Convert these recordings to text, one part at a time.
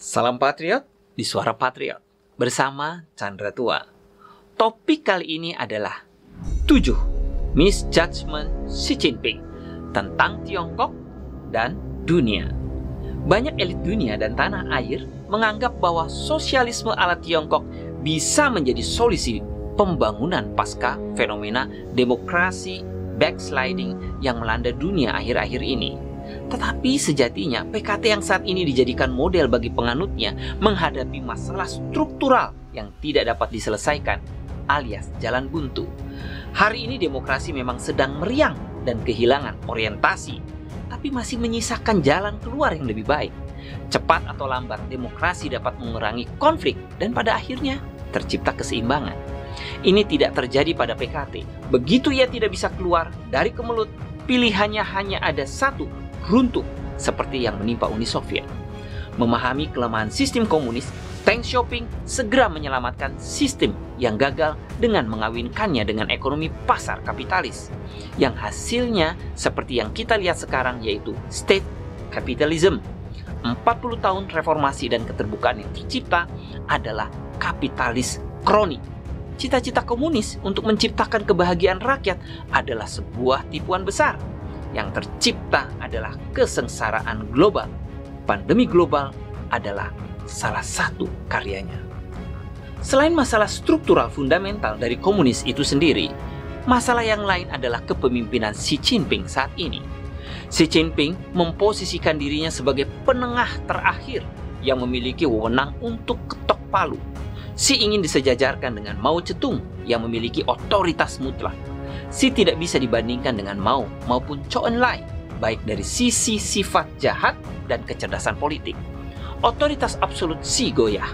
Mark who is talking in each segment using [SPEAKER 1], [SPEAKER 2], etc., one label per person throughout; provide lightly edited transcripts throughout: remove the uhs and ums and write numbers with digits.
[SPEAKER 1] Salam Patriot di Suara Patriot bersama Chandra Tua. Topik kali ini adalah 7 misjudgment Xi Jinping tentang Tiongkok dan dunia. Banyak elit dunia dan tanah air menganggap bahwa sosialisme ala Tiongkok bisa menjadi solusi pembangunan pasca fenomena demokrasi backsliding yang melanda dunia akhir-akhir ini. Tetapi sejatinya PKT yang saat ini dijadikan model bagi penganutnya menghadapi masalah struktural yang tidak dapat diselesaikan alias jalan buntu. Hari ini demokrasi memang sedang meriang dan kehilangan orientasi, tapi masih menyisakan jalan keluar yang lebih baik. Cepat atau lambat demokrasi dapat mengurangi konflik dan pada akhirnya tercipta keseimbangan. Ini tidak terjadi pada PKT. Begitu ia tidak bisa keluar dari kemelut, pilihannya hanya ada satu, runtuh seperti yang menimpa Uni Soviet. Memahami kelemahan sistem komunis, Deng Xiaoping segera menyelamatkan sistem yang gagal dengan mengawinkannya dengan ekonomi pasar kapitalis, yang hasilnya seperti yang kita lihat sekarang, yaitu state capitalism. 40 tahun reformasi dan keterbukaan yang tercipta adalah kapitalis kroni. Cita-cita komunis untuk menciptakan kebahagiaan rakyat adalah sebuah tipuan besar. Yang tercipta adalah kesengsaraan global. Pandemi global adalah salah satu karyanya. Selain masalah struktural fundamental dari komunis itu sendiri, masalah yang lain adalah kepemimpinan Xi Jinping saat ini. Xi Jinping memposisikan dirinya sebagai penengah terakhir yang memiliki wewenang untuk ketok palu. Xi ingin disejajarkan dengan Mao Zedong yang memiliki otoritas mutlak. Xi tidak bisa dibandingkan dengan Mao maupun Zhou Enlai, baik dari sisi sifat jahat dan kecerdasan politik. Otoritas absolut Xi goyah.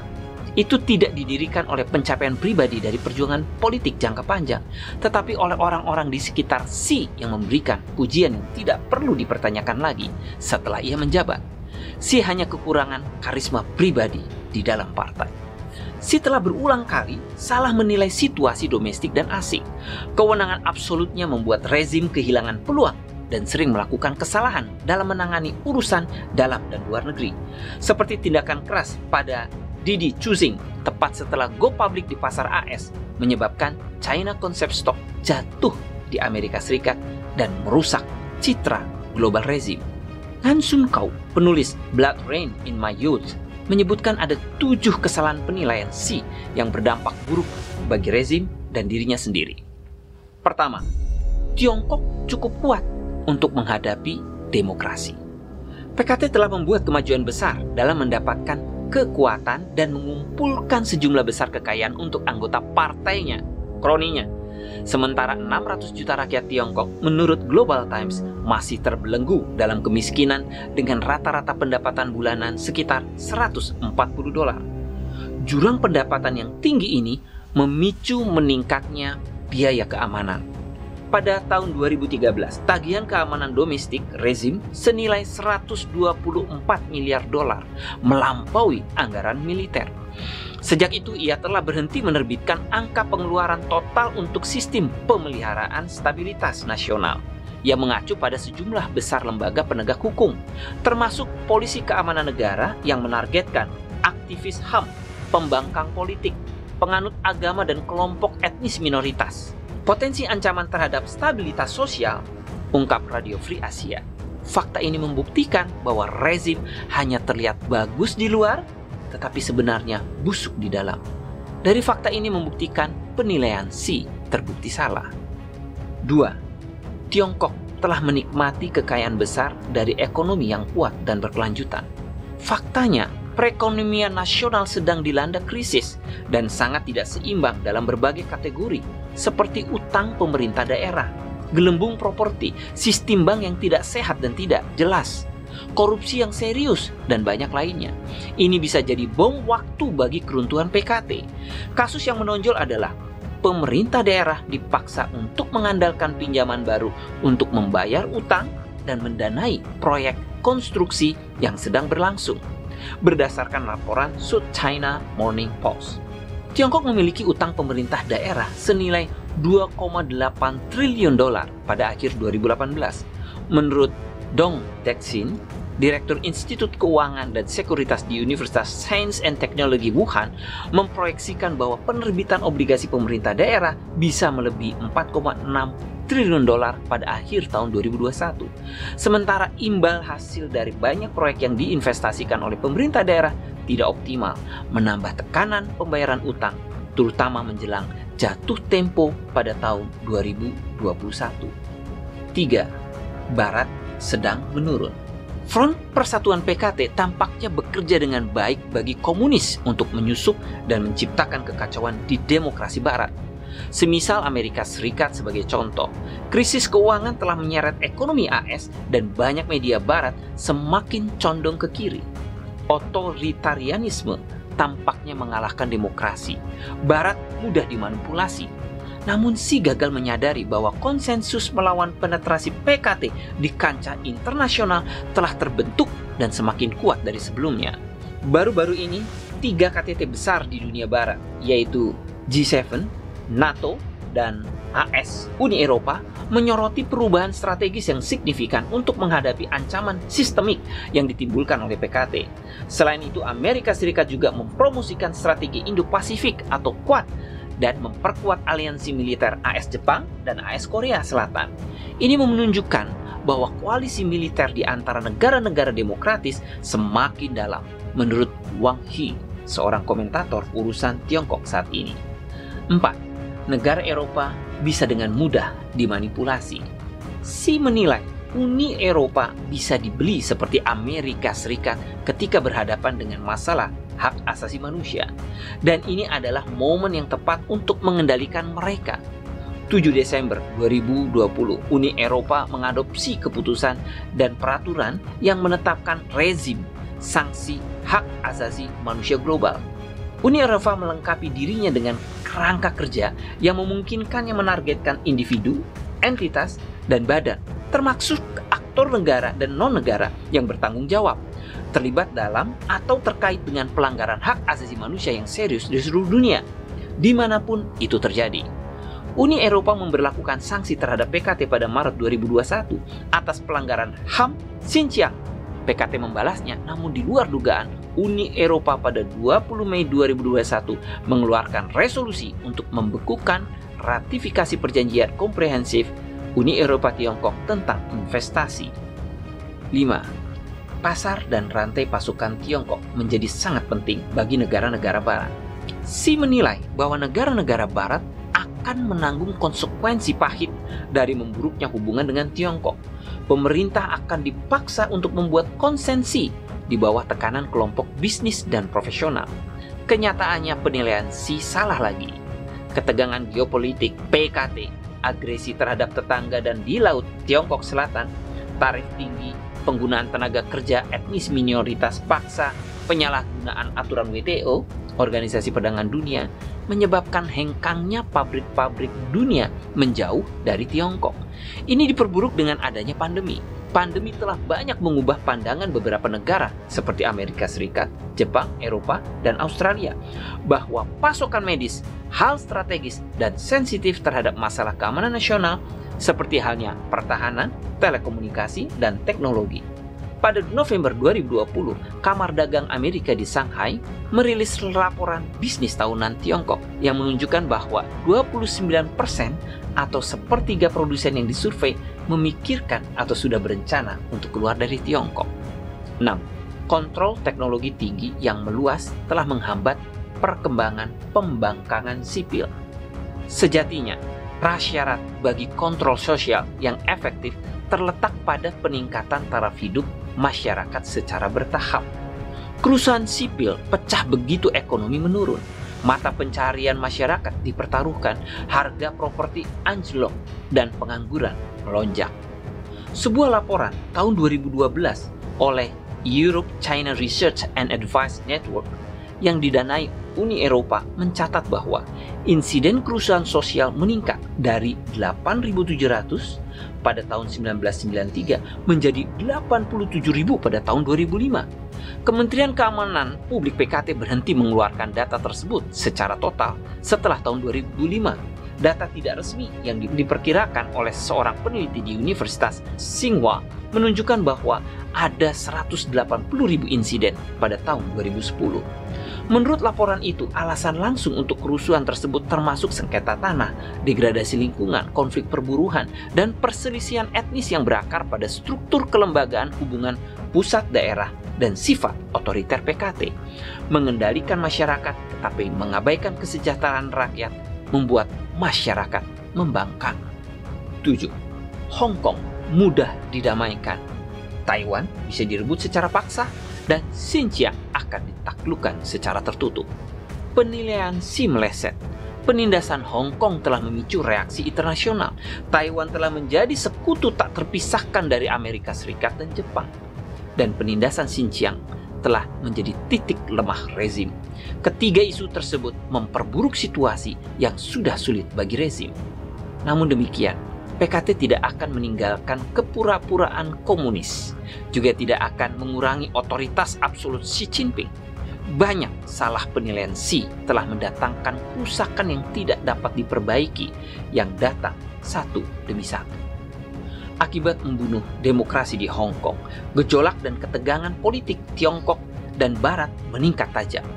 [SPEAKER 1] Itu tidak didirikan oleh pencapaian pribadi dari perjuangan politik jangka panjang, tetapi oleh orang-orang di sekitar Xi yang memberikan pujian yang tidak perlu dipertanyakan lagi setelah ia menjabat. Xi hanya kekurangan karisma pribadi di dalam partai. Xi telah berulang kali salah menilai situasi domestik dan asing. Kewenangan absolutnya membuat rezim kehilangan peluang dan sering melakukan kesalahan dalam menangani urusan dalam dan luar negeri. Seperti tindakan keras pada Didi Chuxing tepat setelah go public di pasar AS menyebabkan China Concept Stock jatuh di Amerika Serikat dan merusak citra global rezim. Han Sun Kau, penulis Blood Rain in My Youth, menyebutkan ada 7 kesalahan penilaian Xi yang berdampak buruk bagi rezim dan dirinya sendiri. Pertama, Tiongkok cukup kuat untuk menghadapi demokrasi. PKT telah membuat kemajuan besar dalam mendapatkan kekuatan dan mengumpulkan sejumlah besar kekayaan untuk anggota partainya, kroninya. Sementara 600 juta rakyat Tiongkok menurut Global Times masih terbelenggu dalam kemiskinan dengan rata-rata pendapatan bulanan sekitar $140. Jurang pendapatan yang tinggi ini memicu meningkatnya biaya keamanan. Pada tahun 2013, tagihan keamanan domestik rezim senilai $124 miliar, melampaui anggaran militer. Sejak itu ia telah berhenti menerbitkan angka pengeluaran total untuk sistem pemeliharaan stabilitas nasional yang mengacu pada sejumlah besar lembaga penegak hukum, termasuk Polisi Keamanan Negara yang menargetkan aktivis HAM, pembangkang politik, penganut agama dan kelompok etnis minoritas. Potensi ancaman terhadap stabilitas sosial, ungkap Radio Free Asia. Fakta ini membuktikan bahwa rezim hanya terlihat bagus di luar, tetapi sebenarnya busuk di dalam. Dari fakta ini membuktikan penilaian Xi terbukti salah. 2. Tiongkok telah menikmati kekayaan besar dari ekonomi yang kuat dan berkelanjutan. Faktanya, perekonomian nasional sedang dilanda krisis dan sangat tidak seimbang dalam berbagai kategori, seperti utang pemerintah daerah, gelembung properti, sistem bank yang tidak sehat dan tidak jelas, korupsi yang serius, dan banyak lainnya. Ini bisa jadi bom waktu bagi keruntuhan PKT. Kasus yang menonjol adalah pemerintah daerah dipaksa untuk mengandalkan pinjaman baru untuk membayar utang dan mendanai proyek konstruksi yang sedang berlangsung. Berdasarkan laporan South China Morning Post, Tiongkok memiliki utang pemerintah daerah senilai $2,8 triliun pada akhir 2018. Menurut Dong Dexin, Direktur Institut Keuangan dan Sekuritas di Universitas Sains and Technology Wuhan, memproyeksikan bahwa penerbitan obligasi pemerintah daerah bisa melebihi 4,6 triliun dolar pada akhir tahun 2021. Sementara imbal hasil dari banyak proyek yang diinvestasikan oleh pemerintah daerah tidak optimal, menambah tekanan pembayaran utang, terutama menjelang jatuh tempo pada tahun 2021. 3. Barat sedang menurun. Front Persatuan PKT tampaknya bekerja dengan baik bagi komunis untuk menyusup dan menciptakan kekacauan di demokrasi Barat. Semisal Amerika Serikat sebagai contoh, krisis keuangan telah menyeret ekonomi AS dan banyak media Barat semakin condong ke kiri. Otoritarianisme tampaknya mengalahkan demokrasi. Barat mudah dimanipulasi. Namun Xi gagal menyadari bahwa konsensus melawan penetrasi PKT di kancah internasional telah terbentuk dan semakin kuat dari sebelumnya. Baru-baru ini, 3 KTT besar di dunia barat, yaitu G7, NATO, dan AS, Uni Eropa, menyoroti perubahan strategis yang signifikan untuk menghadapi ancaman sistemik yang ditimbulkan oleh PKT. Selain itu, Amerika Serikat juga mempromosikan strategi Indo-Pasifik atau Quad dan memperkuat aliansi militer AS Jepang dan AS Korea Selatan. Ini menunjukkan bahwa koalisi militer di antara negara-negara demokratis semakin dalam, menurut Wang He, seorang komentator urusan Tiongkok saat ini. 4. Negara Eropa bisa dengan mudah dimanipulasi. Xi menilai Uni Eropa bisa dibeli seperti Amerika Serikat ketika berhadapan dengan masalah hak asasi manusia. Dan ini adalah momen yang tepat untuk mengendalikan mereka. 7 Desember 2020, Uni Eropa mengadopsi keputusan dan peraturan yang menetapkan rezim sanksi hak asasi manusia global. Uni Eropa melengkapi dirinya dengan kerangka kerja yang memungkinkannya menargetkan individu, entitas, dan badan, termasuk aktor negara dan non-negara yang bertanggung jawab, terlibat dalam atau terkait dengan pelanggaran hak asasi manusia yang serius di seluruh dunia, dimanapun itu terjadi. Uni Eropa memberlakukan sanksi terhadap PKT pada Maret 2021 atas pelanggaran HAM Xinjiang. PKT membalasnya, namun di luar dugaan, Uni Eropa pada 20 Mei 2021 mengeluarkan resolusi untuk membekukan ratifikasi perjanjian komprehensif Uni Eropa Tiongkok tentang investasi. 5. Pasar dan rantai pasukan Tiongkok menjadi sangat penting bagi negara-negara Barat. Xi menilai bahwa negara-negara Barat akan menanggung konsekuensi pahit dari memburuknya hubungan dengan Tiongkok. Pemerintah akan dipaksa untuk membuat konsensi di bawah tekanan kelompok bisnis dan profesional. Kenyataannya penilaian Xi salah lagi. Ketegangan geopolitik, PKT, agresi terhadap tetangga dan di Laut Tiongkok Selatan, tarif tinggi, penggunaan tenaga kerja etnis minoritas paksa, penyalahgunaan aturan WTO, Organisasi Perdagangan Dunia, menyebabkan hengkangnya pabrik-pabrik dunia menjauh dari Tiongkok. Ini diperburuk dengan adanya pandemi. Pandemi telah banyak mengubah pandangan beberapa negara seperti Amerika Serikat, Jepang, Eropa, dan Australia bahwa pasokan medis, hal strategis dan sensitif terhadap masalah keamanan nasional seperti halnya pertahanan, telekomunikasi, dan teknologi. Pada November 2020, Kamar Dagang Amerika di Shanghai merilis laporan bisnis tahunan Tiongkok yang menunjukkan bahwa 29% atau sepertiga produsen yang disurvei memikirkan atau sudah berencana untuk keluar dari Tiongkok. 6. Kontrol teknologi tinggi yang meluas telah menghambat perkembangan pembangkangan sipil. Sejatinya, prasyarat bagi kontrol sosial yang efektif terletak pada peningkatan taraf hidup masyarakat secara bertahap. Kerusuhan sipil pecah begitu ekonomi menurun, mata pencarian masyarakat dipertaruhkan, harga properti anjlok, dan pengangguran melonjak. Sebuah laporan tahun 2012 oleh Europe China Research and Advice Network yang didanai Uni Eropa mencatat bahwa insiden kerusuhan sosial meningkat dari 8.700 pada tahun 1993 menjadi 87.000 pada tahun 2005. Kementerian Keamanan Publik PKT berhenti mengeluarkan data tersebut secara total setelah tahun 2005. Data tidak resmi yang diperkirakan oleh seorang peneliti di Universitas Tsinghua menunjukkan bahwa ada 180.000 insiden pada tahun 2010. Menurut laporan itu, alasan langsung untuk kerusuhan tersebut termasuk sengketa tanah, degradasi lingkungan, konflik perburuan, dan perselisihan etnis yang berakar pada struktur kelembagaan hubungan pusat daerah dan sifat otoriter PKT. Mengendalikan masyarakat tetapi mengabaikan kesejahteraan rakyat membuat masyarakat membangkang. 7. Hong Kong mudah didamaikan. Taiwan bisa direbut secara paksa dan Xinjiang akan ditaklukkan secara tertutup. Penilaian si meleset. Penindasan Hong Kong telah memicu reaksi internasional. Taiwan telah menjadi sekutu tak terpisahkan dari Amerika Serikat dan Jepang. Dan penindasan Xinjiang telah menjadi titik lemah rezim. Ketiga isu tersebut memperburuk situasi yang sudah sulit bagi rezim. Namun demikian, PKT tidak akan meninggalkan kepura-puraan komunis, juga tidak akan mengurangi otoritas absolut Xi Jinping. Banyak salah penilaian Xi telah mendatangkan kerusakan yang tidak dapat diperbaiki yang datang satu demi satu. Akibat membunuh demokrasi di Hong Kong, gejolak dan ketegangan politik Tiongkok dan Barat meningkat tajam.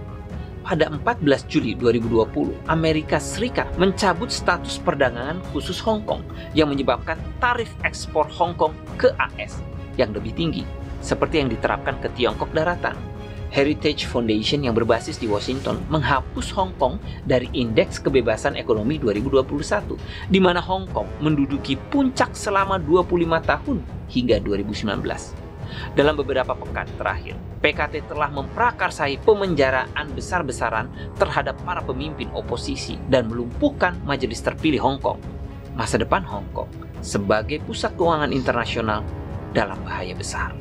[SPEAKER 1] Pada 14 Juli 2020, Amerika Serikat mencabut status perdagangan khusus Hong Kong yang menyebabkan tarif ekspor Hong Kong ke AS yang lebih tinggi, seperti yang diterapkan ke Tiongkok daratan. Heritage Foundation yang berbasis di Washington menghapus Hong Kong dari Indeks Kebebasan Ekonomi 2021, di mana Hong Kong menduduki puncak selama 25 tahun hingga 2019. Dalam beberapa pekan terakhir, PKT telah memprakarsai pemenjaraan besar-besaran terhadap para pemimpin oposisi dan melumpuhkan majelis terpilih Hong Kong. Masa depan Hong Kong sebagai pusat keuangan internasional dalam bahaya besar.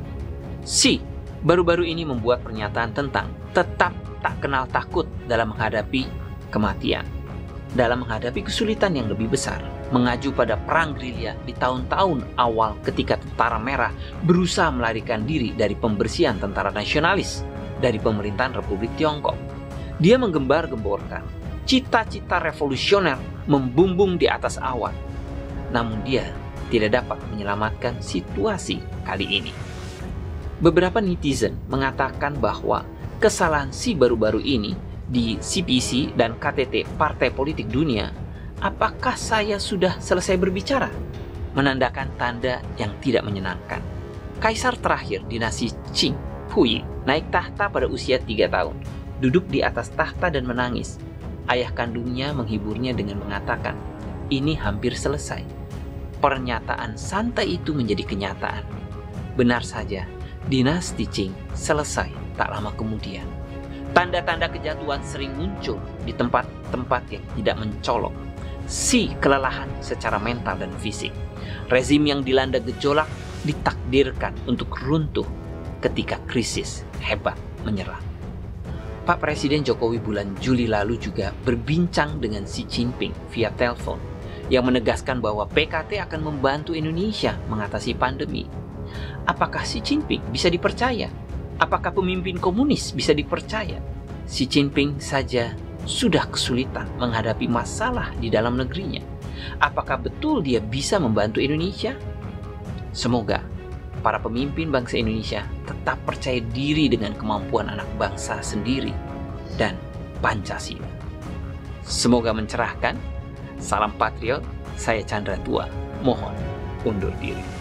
[SPEAKER 1] Xi baru-baru ini membuat pernyataan tentang tetap tak kenal takut dalam menghadapi kematian, dalam menghadapi kesulitan yang lebih besar, mengacu pada perang gerilya di tahun-tahun awal ketika Tentara Merah berusaha melarikan diri dari pembersihan tentara nasionalis dari pemerintahan Republik Tiongkok. Dia menggembar-gemborkan cita-cita revolusioner membumbung di atas awan, namun dia tidak dapat menyelamatkan situasi kali ini. Beberapa netizen mengatakan bahwa kesalahan Xi baru-baru ini di CPC dan KTT Partai Politik Dunia, apakah saya sudah selesai berbicara? Menandakan tanda yang tidak menyenangkan. Kaisar terakhir dinasti Qing, Puyi, naik tahta pada usia 3 tahun. Duduk di atas tahta dan menangis. Ayah kandungnya menghiburnya dengan mengatakan, ini hampir selesai. Pernyataan santai itu menjadi kenyataan. Benar saja, dinasti Qing selesai tak lama kemudian. Tanda-tanda kejatuhan sering muncul di tempat-tempat yang tidak mencolok. Xi kelelahan secara mental dan fisik. Rezim yang dilanda gejolak ditakdirkan untuk runtuh ketika krisis hebat menyerang. Pak Presiden Jokowi bulan Juli lalu juga berbincang dengan Xi Jinping via telepon yang menegaskan bahwa PKT akan membantu Indonesia mengatasi pandemi. Apakah Xi Jinping bisa dipercaya? Apakah pemimpin komunis bisa dipercaya? Xi Jinping saja sudah kesulitan menghadapi masalah di dalam negerinya. Apakah betul dia bisa membantu Indonesia? Semoga para pemimpin bangsa Indonesia tetap percaya diri dengan kemampuan anak bangsa sendiri dan Pancasila. Semoga mencerahkan. Salam Patriot, saya Chandra Tua. Mohon undur diri.